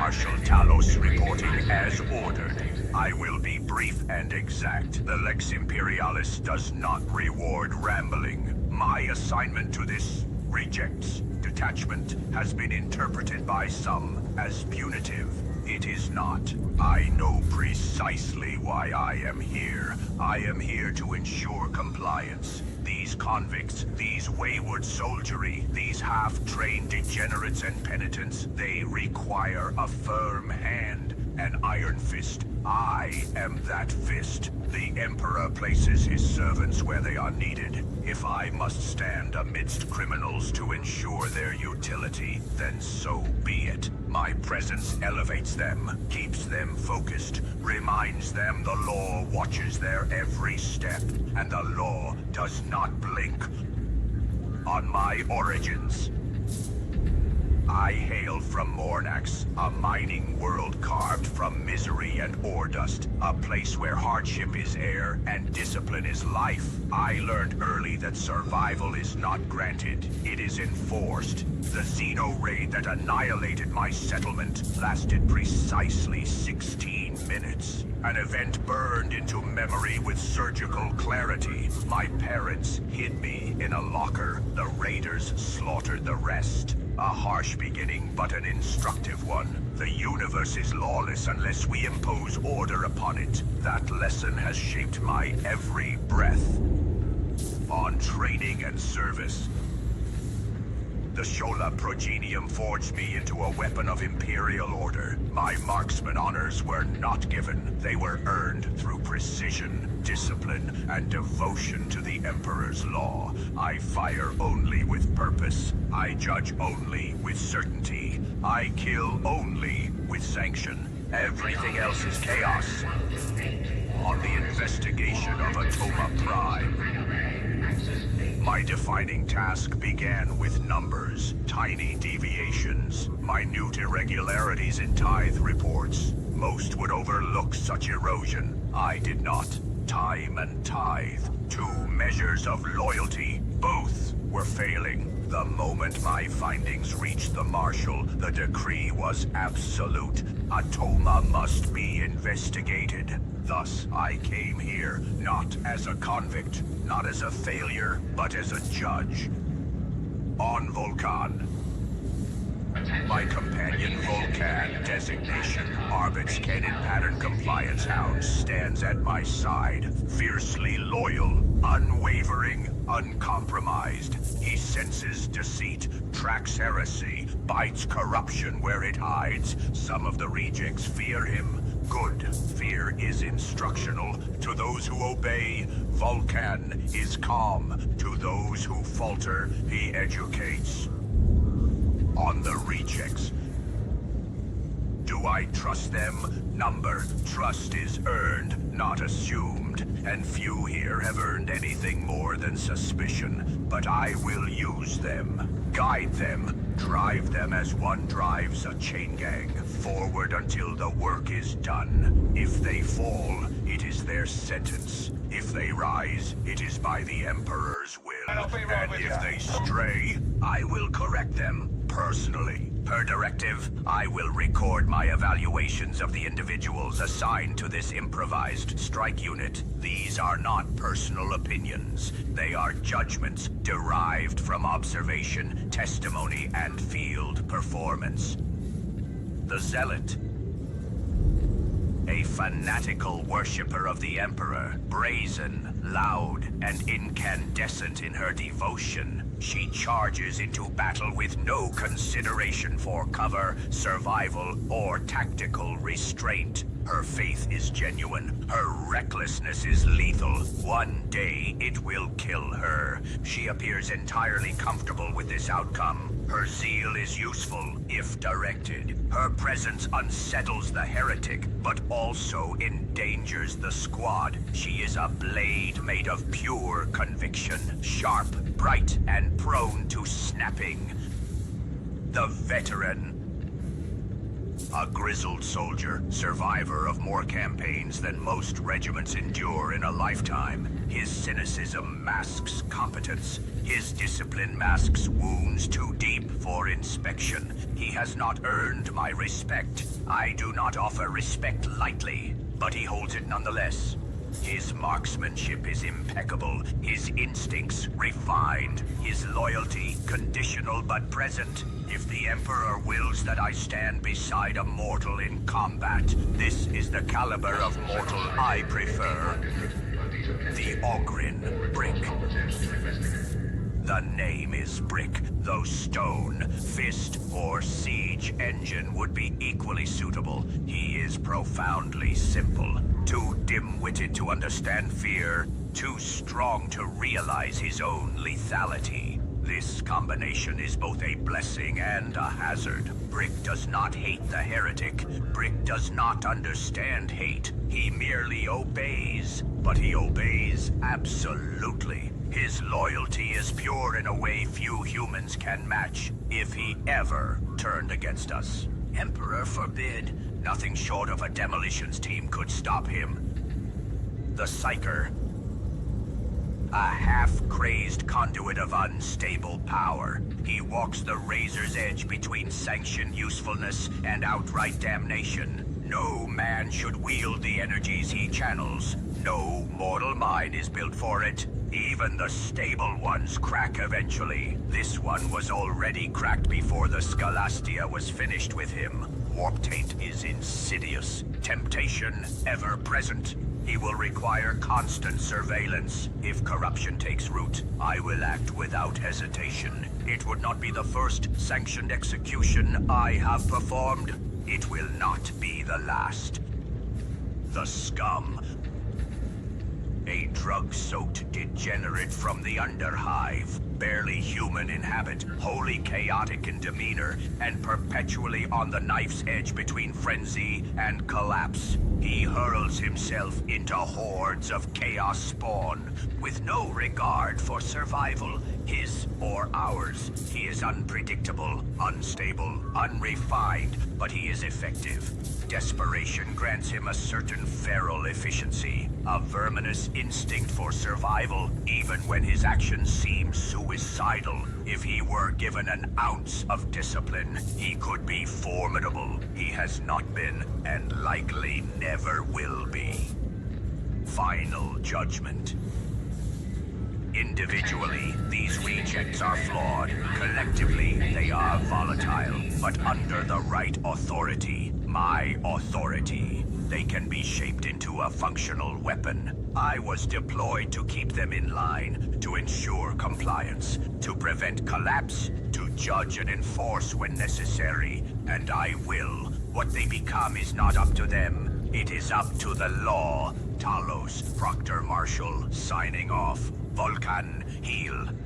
Marshal Talos reporting as ordered. I will be brief and exact. The Lex Imperialis does not reward rambling. My assignment to this rejects detachment has been interpreted by some as punitive. It is not. I know precisely why I am here. I am here to ensure compliance. These convicts, these wayward soldiery, these half-trained degenerates and penitents, they require a firm hand, an iron fist. I am that fist. The Emperor places his servants where they are needed. If I must stand amidst criminals to ensure their utility, then so be it. My presence elevates them, keeps them focused, reminds them the law watches their every step, and the law does not blink. On my origins, I hail from Mornax, a mining world carved from misery and ore dust, a place where hardship is air and discipline is life. I learned early that survival is not granted, it is enforced. The Xeno raid that annihilated my settlement lasted precisely 16 minutes. An event burned into memory with surgical clarity. My parents hid me in a locker. The raiders slaughtered the rest. A harsh beginning, but an instructive one. The universe is lawless unless we impose order upon it. That lesson has shaped my every breath. On training and service, the Shola Progenium forged me into a weapon of Imperial order. My marksman honors were not given. They were earned through precision, discipline, and devotion to the Emperor's law. I fire only with purpose. I judge only with certainty. I kill only with sanction. Everything else is chaos. On the investigation of Atoma Prime, my defining task began with numbers, tiny deviations, minute irregularities in tithe reports. Most would overlook such erosion. I did not. Time and tithe, two measures of loyalty, both were failing. The moment my findings reached the Marshal, the decree was absolute. Atoma must be investigated. Thus, I came here, not as a convict, not as a failure, but as a judge. On Vulcan. My companion Vulcan designation, Arbit's Cannon Pattern Compliance Hound, stands at my side, fiercely loyal, unwavering, uncompromised. He senses deceit, tracks heresy, bites corruption where it hides. Some of the rejects fear him. Good fear is instructional. To those who obey, Vulcan is calm. To those who falter, he educates. On the rejects, do I trust them? Number. Trust is earned, not assumed. And few here have earned anything more than suspicion. But I will use them, guide them, drive them as one drives a chain gang, forward until the work is done. If they fall, it is their sentence. If they rise, it is by the Emperor's will. And if they stray, I will correct them, personally. Per directive, I will record my evaluations of the individuals assigned to this improvised strike unit. These are not personal opinions. They are judgments derived from observation, testimony, and field performance. The Zealot, a fanatical worshipper of the Emperor, brazen, loud, and incandescent in her devotion. She charges into battle with no consideration for cover, survival, or tactical restraint. Her faith is genuine. Her recklessness is lethal. One day, it will kill her. She appears entirely comfortable with this outcome. Her zeal is useful, if directed. Her presence unsettles the heretic, but also endangers the squad. She is a blade made of pure conviction, sharp, bright, and prone to snapping. The veteran. A grizzled soldier, survivor of more campaigns than most regiments endure in a lifetime. His cynicism masks competence. His discipline masks wounds too deep for inspection. He has not earned my respect. I do not offer respect lightly, but he holds it nonetheless. His marksmanship is impeccable, his instincts refined, his loyalty conditional but present. If the Emperor wills that I stand beside a mortal in combat, this is the caliber of mortal I prefer. The Ogrin Brick. The name is Brick, though stone, fist, or siege engine would be equally suitable. He is profoundly simple. Too dim-witted to understand fear, too strong to realize his own lethality. This combination is both a blessing and a hazard. Brick does not hate the heretic. Brick does not understand hate. He merely obeys, but he obeys absolutely. His loyalty is pure in a way few humans can match, if he ever turned against us. Emperor forbid. Nothing short of a demolitions team could stop him. The Psyker. A half-crazed conduit of unstable power. He walks the razor's edge between sanctioned usefulness and outright damnation. No man should wield the energies he channels. No mortal mind is built for it. Even the stable ones crack eventually. This one was already cracked before the Scholastia was finished with him. Warp taint is insidious. Temptation ever present. He will require constant surveillance. If corruption takes root, I will act without hesitation. It would not be the first sanctioned execution I have performed. It will not be the last. The Scum. A drug-soaked degenerate from the Underhive. Barely human in habit, wholly chaotic in demeanor, and perpetually on the knife's edge between frenzy and collapse. He hurls himself into hordes of chaos spawn, with no regard for survival, his or ours. He is unpredictable, unstable, unrefined, but he is effective. Desperation grants him a certain feral efficiency, a verminous instinct for survival, even when his actions seem suicidal. If he were given an ounce of discipline, he could be formidable. He has not been, and likely never will be. Final judgment. Individually, these rejects are flawed. Collectively, they are volatile. But under the right authority, my authority, they can be shaped into a functional weapon. I was deployed to keep them in line, to ensure compliance, to prevent collapse, to judge and enforce when necessary. And I will. What they become is not up to them. It is up to the law. Talos, Proctor Marshall, signing off. Vulcan, heal.